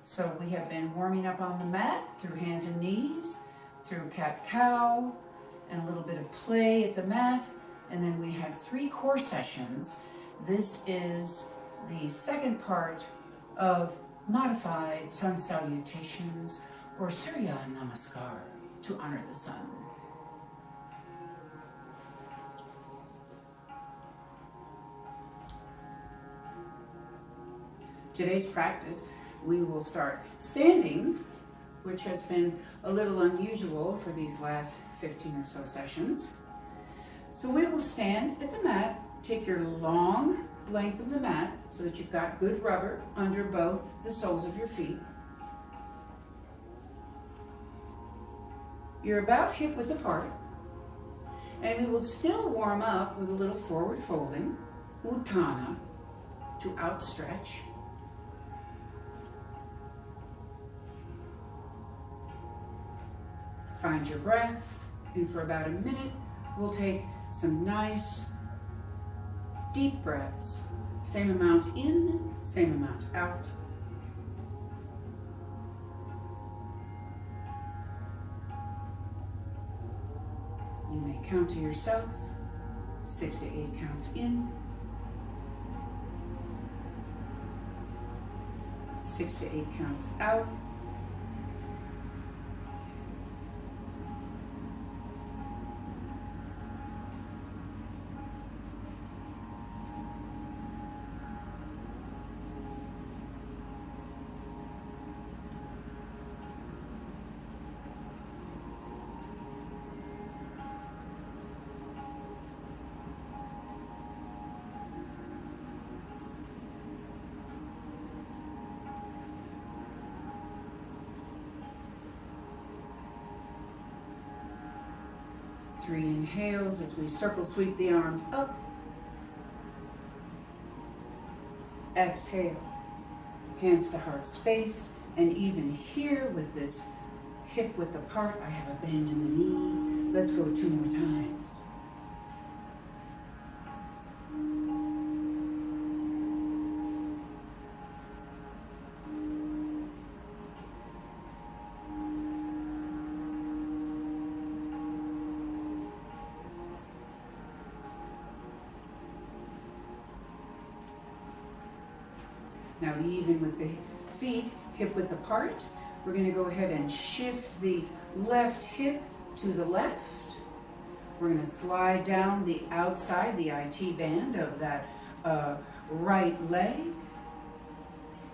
So we have been warming up on the mat through hands and knees, through cat-cow, and a little bit of play at the mat. And then we have 3 core sessions. This is the second part of modified sun salutations, or Surya Namaskar, to honor the sun. Today's practice, we will start standing, which has been a little unusual for these last 15 or so sessions. So we will stand at the mat, take your long length of the mat so that you've got good rubber under both the soles of your feet. You're about hip width apart, and we will still warm up with a little forward folding, Uttana, to outstretch. Find your breath, and for about a minute, we'll take some nice, deep breaths. Same amount in, same amount out. You may count to yourself, 6 to 8 counts in, 6 to 8 counts out. Three inhales as we circle sweep the arms up. Exhale, hands to heart space, and even here with this hip width apart, I have a bend in the knee. Let's go 2 more times. Now, even with the feet hip width apart, we're going to go ahead and shift the left hip to the left. We're going to slide down the outside, the IT band of that right leg.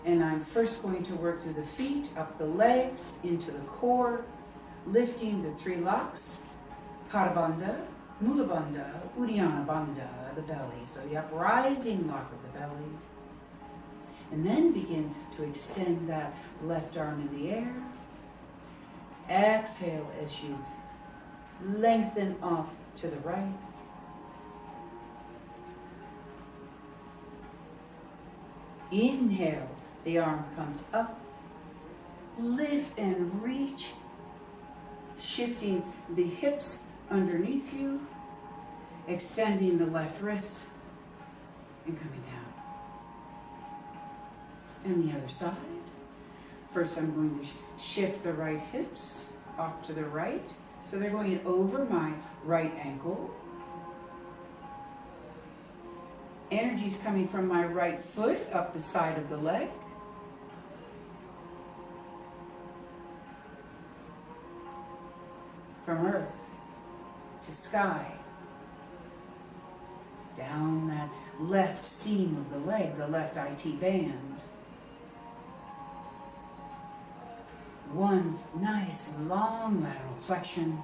And I'm first going to work through the feet, up the legs, into the core, lifting the 3 locks, Padabandha, Mulabandha, Uddiyana Bandha, the belly. So the uprising lock of the belly. And then begin to extend that left arm in the air. Exhale as you lengthen off to the right. Inhale, the arm comes up. Lift and reach, shifting the hips underneath you, extending the left wrist, and coming down. And the other side. First, I'm going to shift the right hips off to the right. So they're going over my right ankle. Energy's coming from my right foot up the side of the leg. From earth to sky. Down that left seam of the leg, the left IT band. One nice long lateral flexion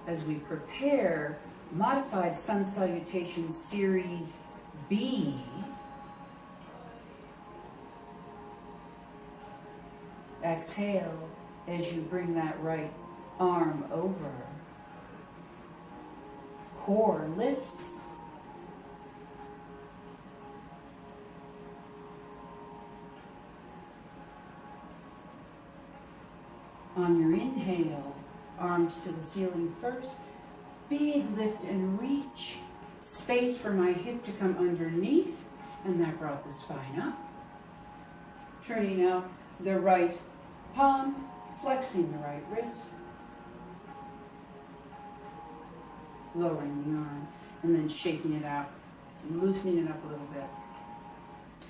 as we prepare Modified Sun Salutation Series B. Exhale as you bring that right arm over. Core lifts. On your inhale, arms to the ceiling first. Big lift and reach. Space for my hip to come underneath, and that brought the spine up. Turning out the right palm, flexing the right wrist, lowering the arm, and then shaking it out, loosening it up a little bit.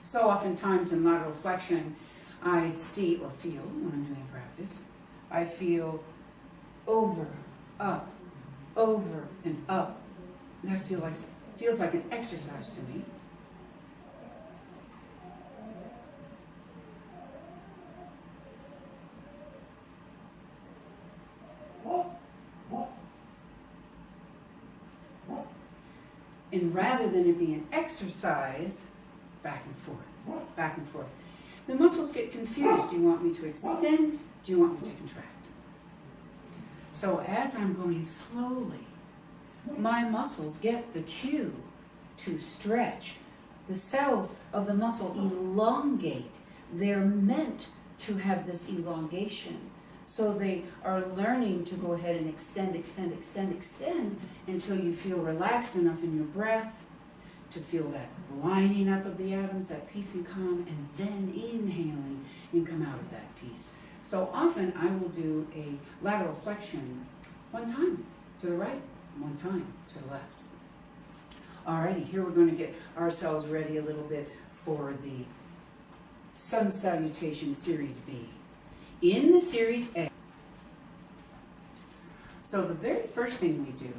So oftentimes in lateral flexion, I see or feel when I'm doing practice, I feel over, up, over, and up. That feels like an exercise to me. And rather than it being an exercise, back and forth, back and forth. The muscles get confused. Do you want me to extend? Do you want me to contract? So as I'm going slowly, my muscles get the cue to stretch. The cells of the muscle elongate. They're meant to have this elongation. So they are learning to go ahead and extend, extend, extend, extend until you feel relaxed enough in your breath to feel that lining up of the atoms, that peace and calm, and then inhaling and come out of that peace. So often I will do a lateral flexion one time to the right, one time to the left. Alrighty, here we're going to get ourselves ready a little bit for the Sun Salutation Series B. In the Series A. So the very first thing we do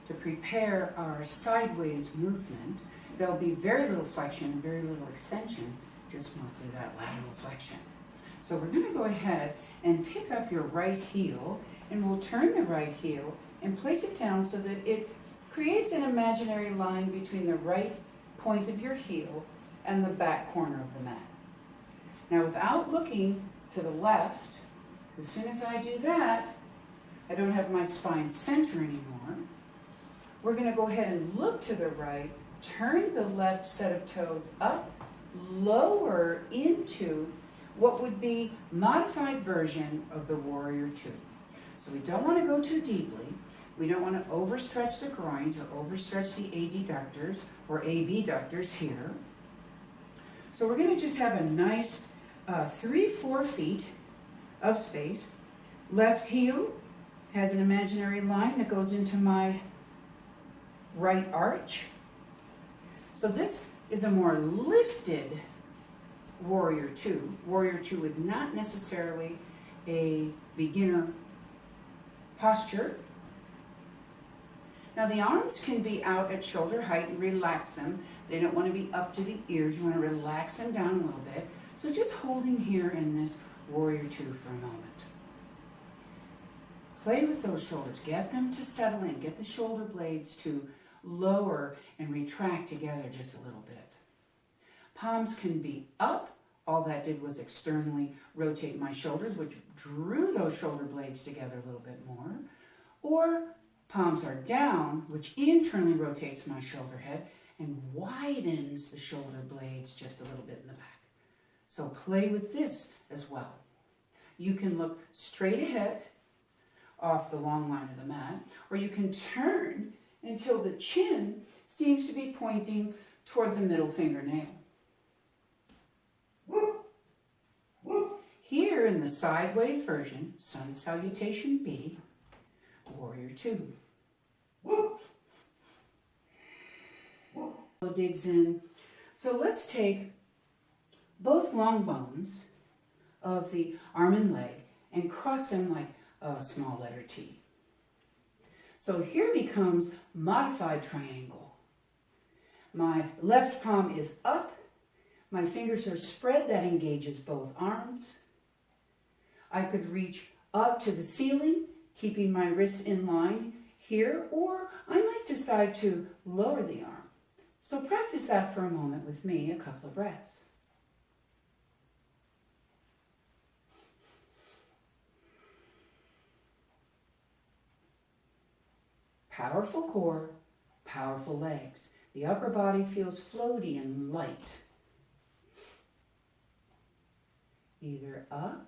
to prepare our sideways movement, there'll be very little flexion, very little extension, just mostly that lateral flexion. So we're going to go ahead and pick up your right heel, and we'll turn the right heel and place it down so that it creates an imaginary line between the right point of your heel and the back corner of the mat. Now without looking to the left, as soon as I do that, I don't have my spine center anymore. We're going to go ahead and look to the right, turn the left set of toes up, lower into what would be modified version of the Warrior Two. So we don't want to go too deeply. We don't want to overstretch the groins or overstretch the adductors or abductors here. So we're going to just have a nice 3-4 feet of space. Left heel has an imaginary line that goes into my right arch. So this is a more lifted Warrior Two. Warrior Two is not necessarily a beginner posture. Now the arms can be out at shoulder height and relax them. They don't want to be up to the ears. You want to relax them down a little bit. So just holding here in this Warrior Two for a moment. Play with those shoulders. Get them to settle in. Get the shoulder blades to lower and retract together just a little bit. Palms can be up. All that did was externally rotate my shoulders, which drew those shoulder blades together a little bit more. Or palms are down, which internally rotates my shoulder head and widens the shoulder blades just a little bit in the back. So play with this as well. You can look straight ahead off the long line of the mat, or you can turn until the chin seems to be pointing toward the middle fingernail. Here in the sideways version, Sun Salutation B, Warrior Two. Digs in. So let's take both long bones of the arm and leg and cross them like a small letter T. So here becomes modified triangle. My left palm is up. My fingers are spread. That engages both arms. I could reach up to the ceiling, keeping my wrist in line here, or I might decide to lower the arm. So practice that for a moment with me, a couple of breaths. Powerful core, powerful legs. The upper body feels floaty and light. Either up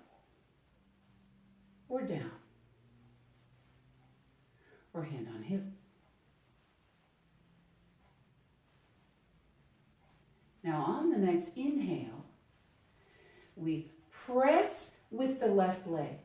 or down, or hand on hip. Now on the next inhale, we press with the left leg.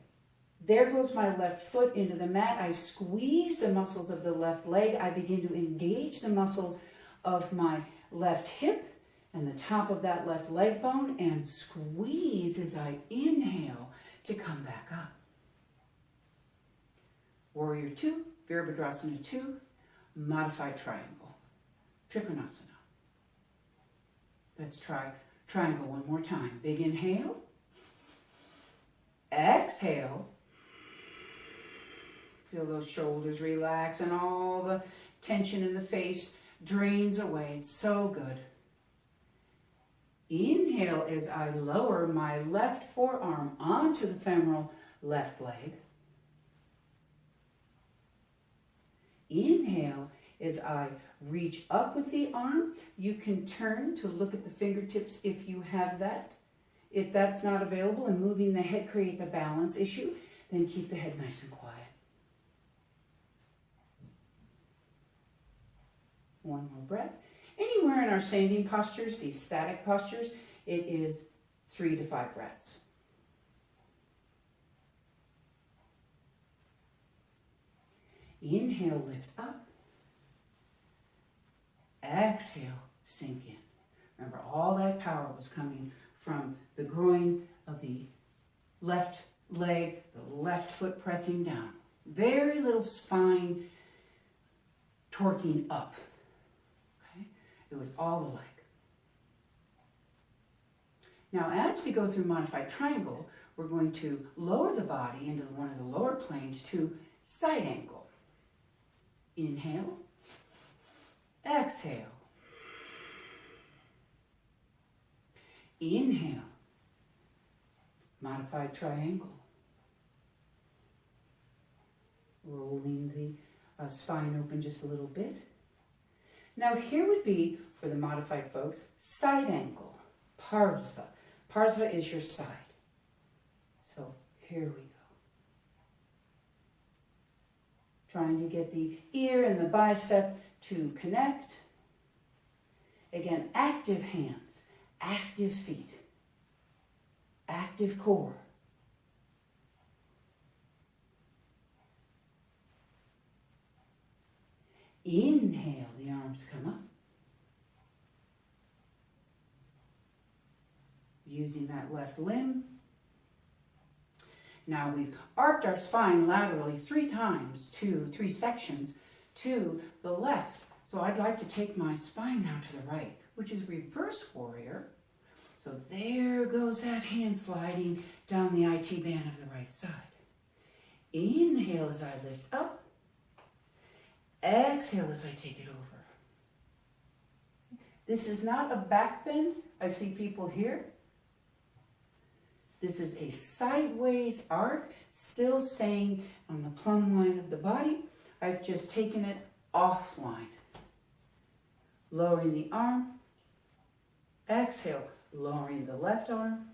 There goes my left foot into the mat. I squeeze the muscles of the left leg. I begin to engage the muscles of my left hip and the top of that left leg bone and squeeze as I inhale to come back up. Warrior 2, Virabhadrasana 2, modified triangle, Trikonasana. Let's try triangle one more time. Big inhale. Exhale. Feel those shoulders relax and all the tension in the face drains away. It's so good. Inhale as I lower my left forearm onto the femoral left leg. Inhale as I reach up with the arm. You can turn to look at the fingertips if you have that. If that's not available and moving the head creates a balance issue, then keep the head nice and quiet. One more breath. Anywhere in our standing postures, these static postures, it is 3 to 5 breaths. Inhale, lift up. Exhale, sink in. Remember, all that power was coming from the groin of the left leg, the left foot pressing down. Very little spine torquing up. Okay? It was all the leg. Now, as we go through modified triangle, we're going to lower the body into one of the lower planes to side angle. Inhale, exhale. Inhale, modified triangle. Rolling the spine open just a little bit. Now here would be, for the modified folks, side angle, Parsva. Parsva is your side. So here we go. Trying to get the ear and the bicep to connect. Again, active hands, active feet, active core. Inhale, the arms come up. Using that left limb. Now we've arced our spine laterally 3 times, 3 sections to the left. So I'd like to take my spine now to the right, which is reverse warrior. So there goes that hand sliding down the IT band of the right side. Inhale as I lift up. Exhale as I take it over. This is not a back bend. I see people here. This is a sideways arc, still staying on the plumb line of the body. I've just taken it offline. Lowering the arm. Exhale, lowering the left arm.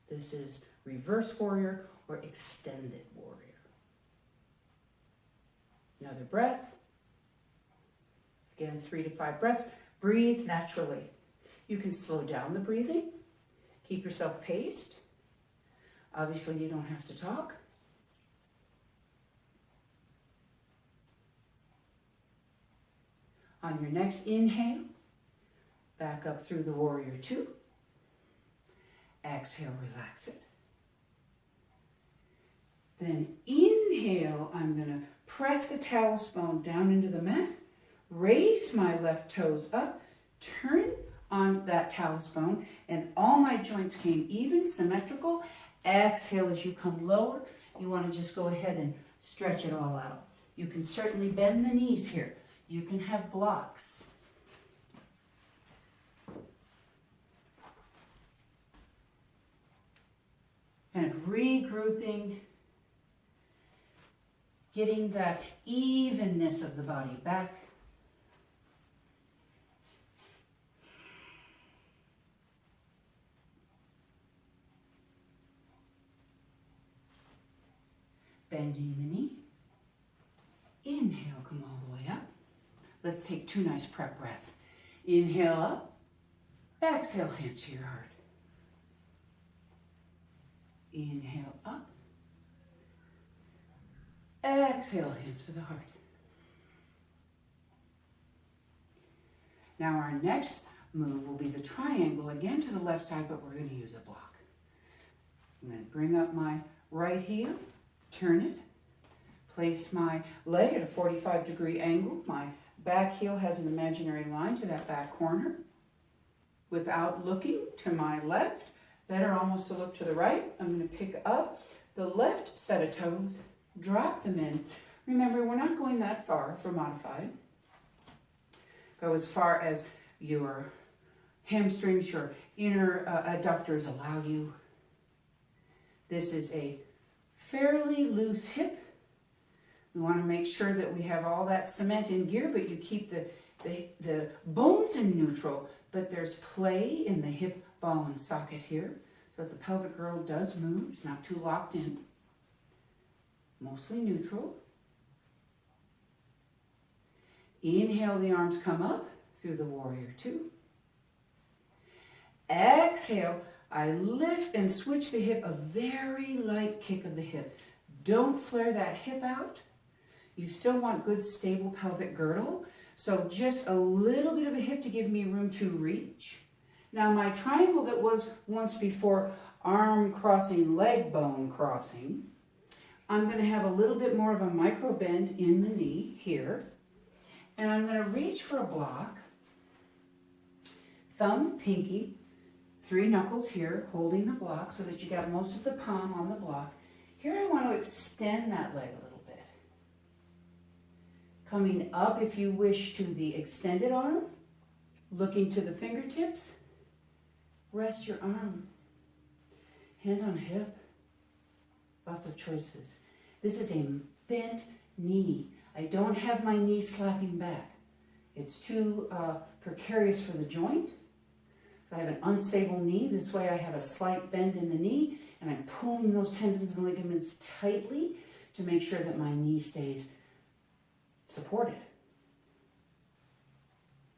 This is reverse warrior or extended warrior. Another breath. Again, 3 to 5 breaths. Breathe naturally. You can slow down the breathing. Keep yourself paced. Obviously, you don't have to talk. On your next inhale, back up through the warrior 2. Exhale, relax it. Then inhale, I'm going to press the talus bone down into the mat, raise my left toes up, turn on that talus bone, and all my joints came even, symmetrical. Exhale as you come lower. You want to just go ahead and stretch it all out. You can certainly bend the knees here. You can have blocks. Kind of regrouping, getting that evenness of the body back. Bending the knee. Inhale, come all the way up. Let's take 2 nice prep breaths. Inhale up. Exhale, hands to your heart. Inhale up. Exhale, hands for the heart. Now our next move will be the triangle, again to the left side, but we're going to use a block. I'm going to bring up my right heel, turn it, place my leg at a 45-degree angle. My back heel has an imaginary line to that back corner. Without looking to my left, better almost to look to the right, I'm going to pick up the left set of toes, drop them in. Remember, we're not going that far for modified. Go as far as your hamstrings, your inner adductors allow you. This is a fairly loose hip. We want to make sure that we have all that cement in gear, but you keep the bones in neutral, but there's play in the hip ball and socket here, so that the pelvic girdle does move. It's not too locked in. Mostly neutral. Inhale, the arms come up through the warrior two. Exhale, I lift and switch the hip, a very light kick of the hip. Don't flare that hip out. You still want good stable pelvic girdle, so just a little bit of a hip to give me room to reach. Now my triangle that was once before arm crossing, leg bone crossing, I'm going to have a little bit more of a micro bend in the knee here, and I'm going to reach for a block, thumb, pinky, 3 knuckles here, holding the block so that you got most of the palm on the block. Here I want to extend that leg a little bit. Coming up, if you wish, to the extended arm, looking to the fingertips, rest your arm, hand on hip, lots of choices. This is a bent knee. I don't have my knee slapping back. It's too precarious for the joint. So I have an unstable knee. This way I have a slight bend in the knee, and I'm pulling those tendons and ligaments tightly to make sure that my knee stays supported.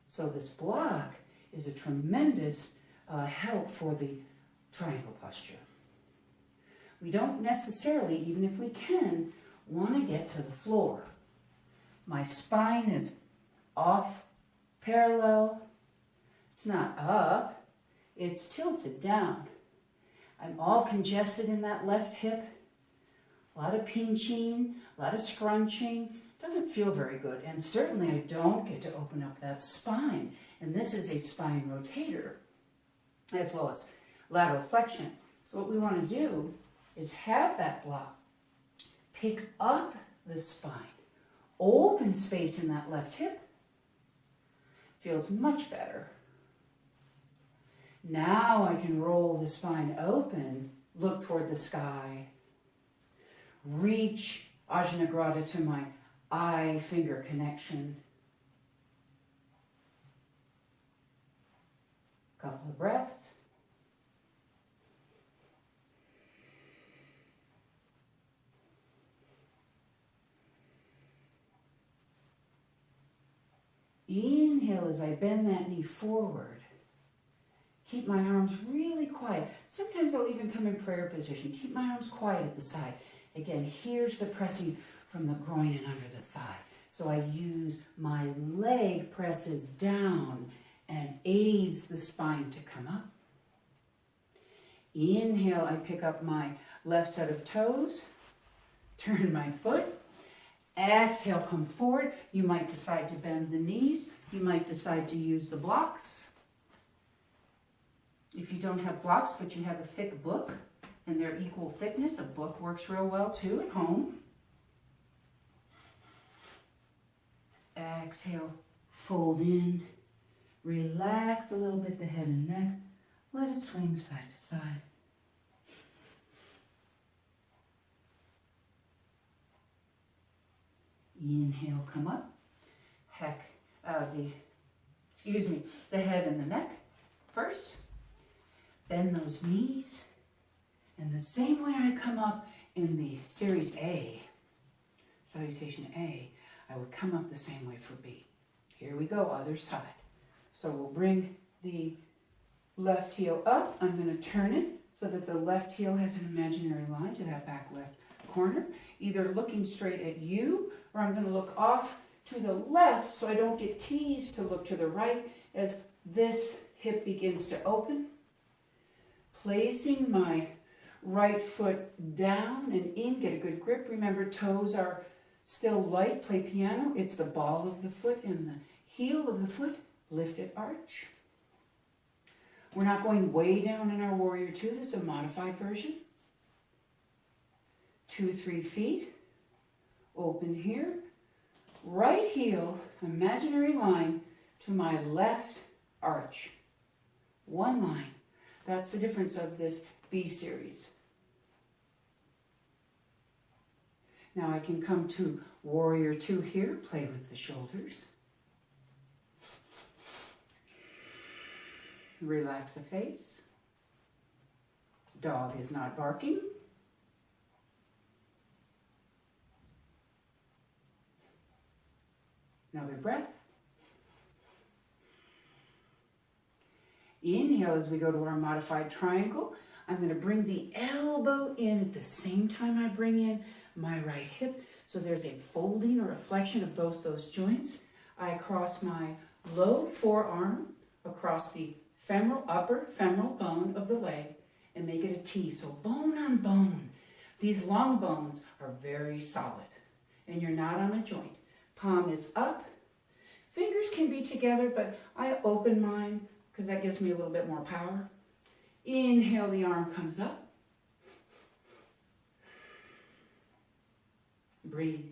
So this block is a tremendous help for the triangle posture. We don't necessarily, even if we can, want to get to the floor. My spine is off parallel. It's not up, it's tilted down. I'm all congested in that left hip. A lot of pinching, a lot of scrunching. Doesn't feel very good. And certainly I don't get to open up that spine. And this is a spine rotator, as well as lateral flexion. So what we want to do is have that block. Pick up the spine. Open space in that left hip. Feels much better. Now I can roll the spine open, look toward the sky, reach Ajna Grata to my eye-finger connection. Couple of breaths. Inhale as I bend that knee forward. Keep my arms really quiet. Sometimes I'll even come in prayer position. Keep my arms quiet at the side. Again, here's the pressing from the groin and under the thigh. So I use my leg presses down and aids the spine to come up. Inhale, I pick up my left set of toes, turn my foot. Exhale, come forward. You might decide to bend the knees. You might decide to use the blocks. If you don't have blocks, but you have a thick book and they're equal thickness, a book works real well too at home. Exhale, fold in, relax a little bit the head and neck, let it swing side to side. Inhale, come up, the head and the neck first. Bend those knees. And the same way I come up in the series A, salutation A, I would come up the same way for B. Here we go, other side. So we'll bring the left heel up. I'm going to turn it so that the left heel has an imaginary line to that back left corner, either looking straight at you, or I'm going to look off to the left so I don't get teased to look to the right as this hip begins to open. Placing my right foot down and in, get a good grip. Remember, toes are still light, play piano. It's the ball of the foot and the heel of the foot, lifted arch. We're not going way down in our warrior two. This is a modified version. 2, 3 feet, open here. Right heel, imaginary line to my left arch. One line. That's the difference of this B series. Now I can come to warrior two here, play with the shoulders. Relax the face. Dog is not barking. Another breath. Inhale as we go to our modified triangle. I'm going to bring the elbow in at the same time I bring in my right hip. So there's a folding or a flexion of both those joints. I cross my low forearm across the upper femoral bone of the leg and make it a T. So bone on bone. These long bones are very solid and you're not on a joint. Palm is up. Fingers can be together, but I open mine because that gives me a little bit more power. Inhale, the arm comes up. Breathe.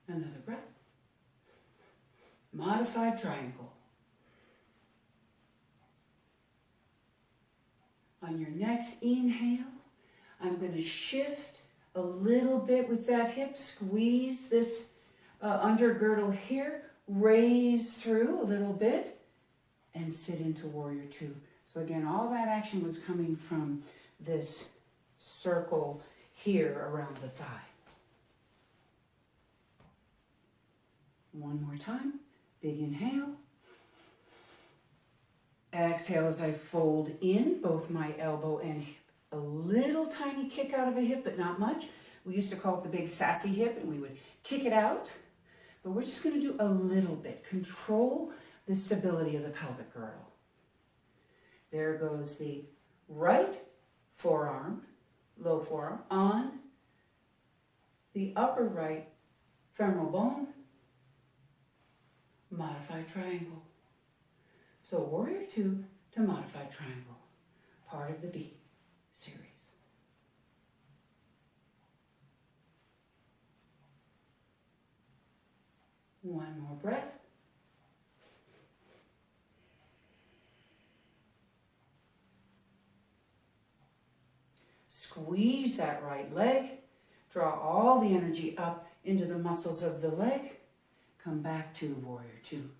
Another breath. Modified triangle. On your next inhale, I'm going to shift a little bit with that hip. Squeeze this undergirdle here. Raise through a little bit and sit into warrior two. So again, all that action was coming from this circle here around the thigh. One more time. Big inhale. Exhale as I fold in both my elbow and hip. A little tiny kick out of a hip, but not much. We used to call it the big sassy hip, and we would kick it out. But we're just going to do a little bit. Control the stability of the pelvic girdle. There goes the right forearm, low forearm, on the upper right femoral bone. Modified triangle. So warrior two to modified triangle. Part of the B series. One more breath. Squeeze that right leg. Draw all the energy up into the muscles of the leg. Come back to warrior two.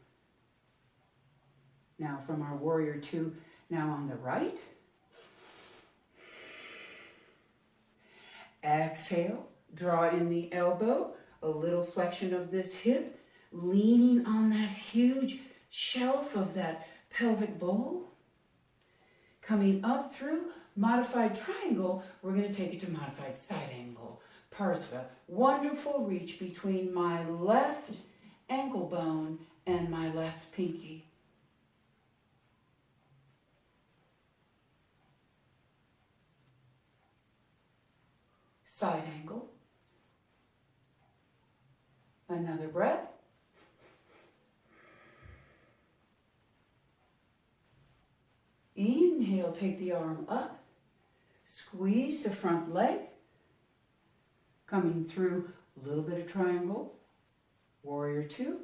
Now from our warrior two, now on the right. Exhale, draw in the elbow, a little flexion of this hip, leaning on that huge shelf of that pelvic bowl. Coming up through modified triangle, we're going to take it to modified side angle. Parsva, wonderful reach between my left ankle bone and my left pinky. Side angle. Another breath. Inhale, take the arm up. Squeeze the front leg. Coming through a little bit of triangle. Warrior two.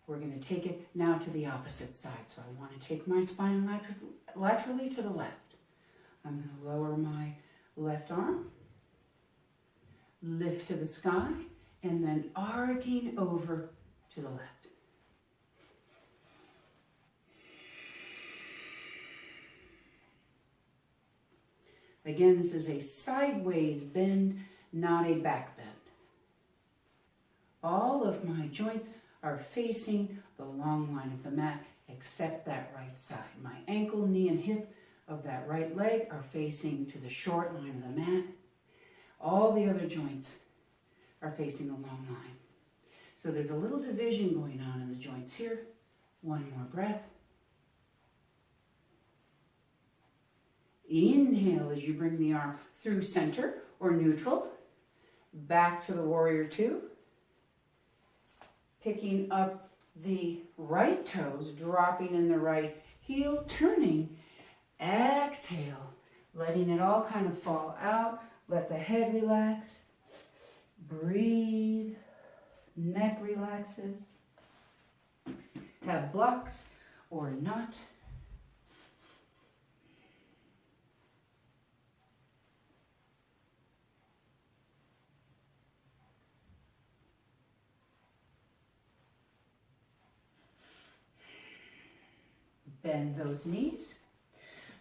We're going to take it now to the opposite side. So I want to take my spine laterally to the left. I'm going to lower my left arm, lift to the sky, and then arcing over to the left. Again, this is a sideways bend, not a back bend. All of my joints are facing the long line of the mat, except that right side. My ankle, knee, and hip of that right leg are facing to the short line of the mat. All the other joints are facing the long line. So there's a little division going on in the joints here. One more breath. Inhale as you bring the arm through center or neutral. Back to the warrior two. Picking up the right toes, dropping in the right heel, turning. Exhale, letting it all kind of fall out. Let the head relax. Breathe. Neck relaxes. Have blocks or not. Bend those knees,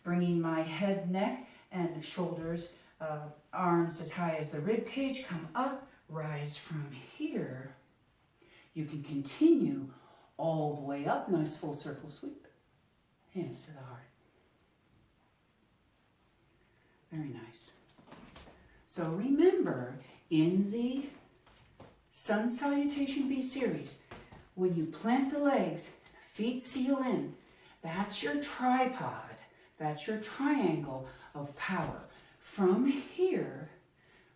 bringing my head, neck, and shoulders, arms as high as the rib cage. Come up, rise from here. You can continue all the way up. Nice full circle sweep. Hands to the heart. Very nice. So remember, in the Sun Salutation B series, when you plant the legs, feet seal in, that's your tripod. That's your triangle of power. From here,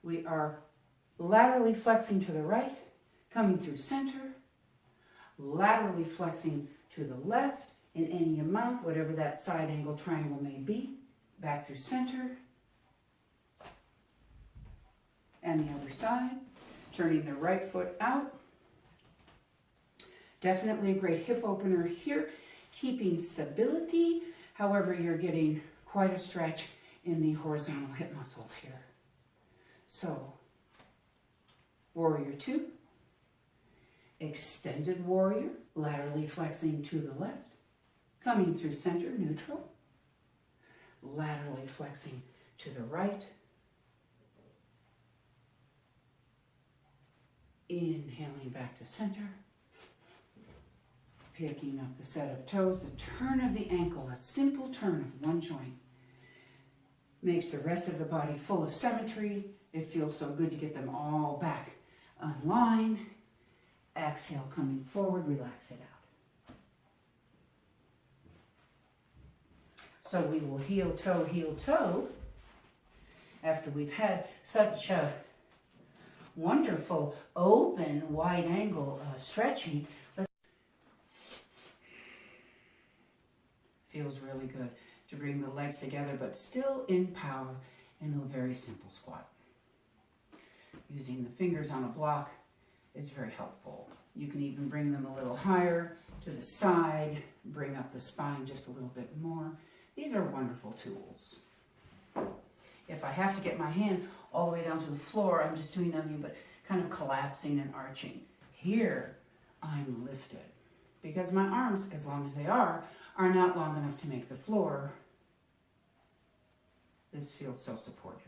we are laterally flexing to the right, coming through center, laterally flexing to the left in any amount, whatever that side angle triangle may be, back through center, and the other side, turning the right foot out. Definitely a great hip opener here, keeping stability. However, you're getting quite a stretch in the horizontal hip muscles here. So, warrior two, extended warrior, laterally flexing to the left, coming through center, neutral, laterally flexing to the right, inhaling back to center, picking up the set of toes, the turn of the ankle, a simple turn of one joint, makes the rest of the body full of symmetry. It feels so good to get them all back online. Exhale, coming forward, relax it out. So we will heel toe, after we've had such a wonderful, open, wide angle stretching. Feels really good to bring the legs together, but still in power in a very simple squat. Using the fingers on a block is very helpful. You can even bring them a little higher to the side, bring up the spine just a little bit more. These are wonderful tools. If I have to get my hand all the way down to the floor, I'm just doing nothing but kind of collapsing and arching. Here, I'm lifted. Because my arms, as long as they are not long enough to make the floor. This feels so supportive.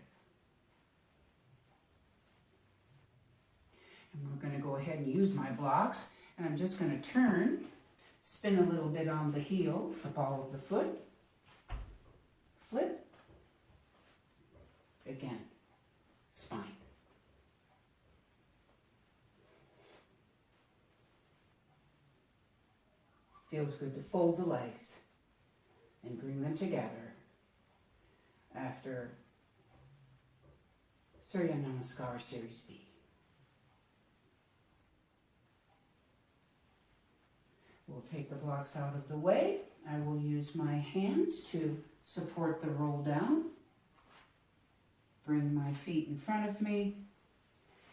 And we're going to go ahead and use my blocks. And I'm just going to turn, spin a little bit on the heel, the ball of the foot, flip, again, spine. Feels good to fold the legs and bring them together after Surya Namaskar Series B. We'll take the blocks out of the way. I will use my hands to support the roll down. Bring my feet in front of me.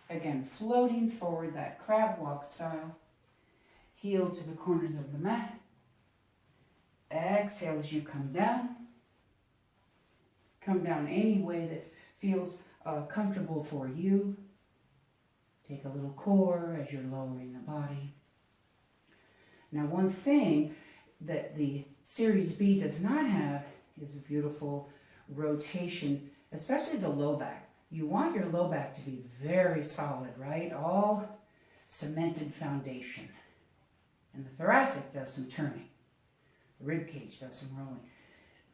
Again, floating forward, that crab walk style. Heel to the corners of the mat. Exhale as you come down. Come down any way that feels comfortable for you. Take a little core as you're lowering the body. Now, one thing that the Series B does not have is a beautiful rotation, especially the low back. You want your low back to be very solid, right? All cemented foundation. And the thoracic does some turning. The rib cage does some rolling.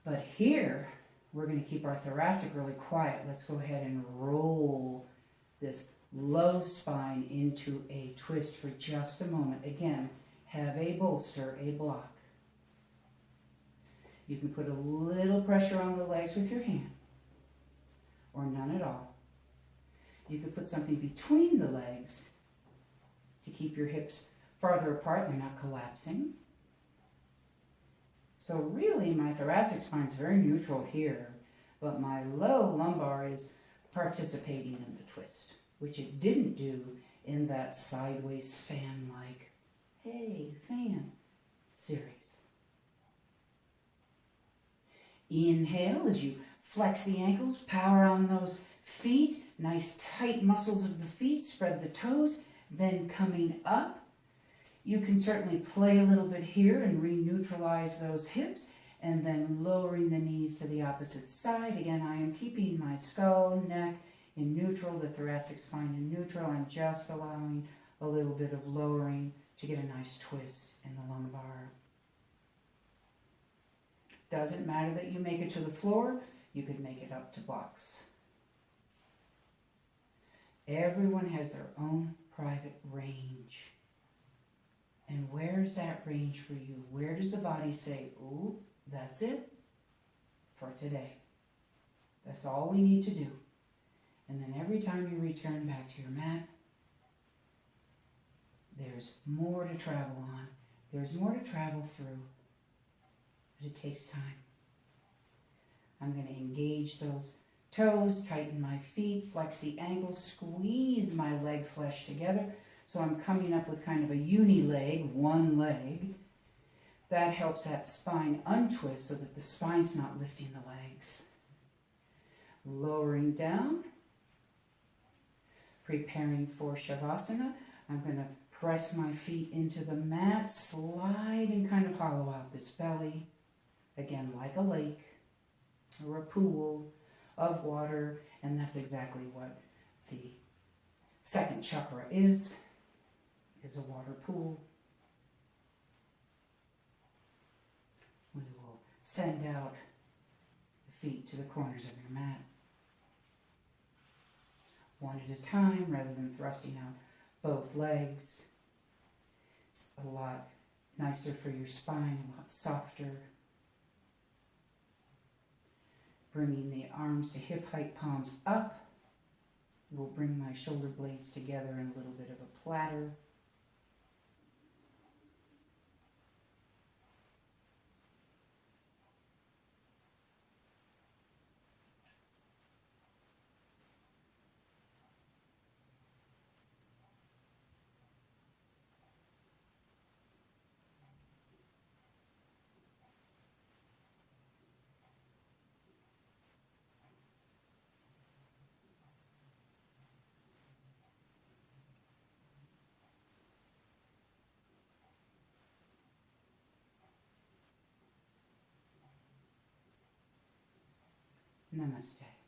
But here, we're going to keep our thoracic really quiet. Let's go ahead and roll this low spine into a twist for just a moment. Again, have a bolster, a block. You can put a little pressure on the legs with your hand, or none at all. You could put something between the legs to keep your hips farther apart. They're not collapsing. So really, my thoracic spine is very neutral here, but my low lumbar is participating in the twist, which it didn't do in that sideways fan-like, hey, fan series. Inhale as you flex the ankles, power on those feet, nice tight muscles of the feet, spread the toes, then coming up. You can certainly play a little bit here and re-neutralize those hips, and then lowering the knees to the opposite side. Again, I am keeping my skull, neck in neutral, the thoracic spine in neutral. I'm just allowing a little bit of lowering to get a nice twist in the lumbar. Doesn't matter that you make it to the floor, you could make it up to blocks. Everyone has their own private range. And where's that range for you? Where does the body say, ooh, that's it for today? That's all we need to do. And then every time you return back to your mat, there's more to travel on. There's more to travel through. But it takes time. I'm going to engage those toes, tighten my feet, flex the ankles, squeeze my leg flesh together. So I'm coming up with kind of a uni leg, one leg. That helps that spine untwist so that the spine's not lifting the legs. Lowering down, preparing for Shavasana. I'm going to press my feet into the mat, slide and kind of hollow out this belly. Again, like a lake or a pool of water, and that's exactly what the second chakra is a water pool. We will send out the feet to the corners of your mat. One at a time, rather than thrusting out both legs. It's a lot nicer for your spine, a lot softer. Bringing the arms to hip height, palms up. We'll bring my shoulder blades together in a little bit of a platter. Namaste.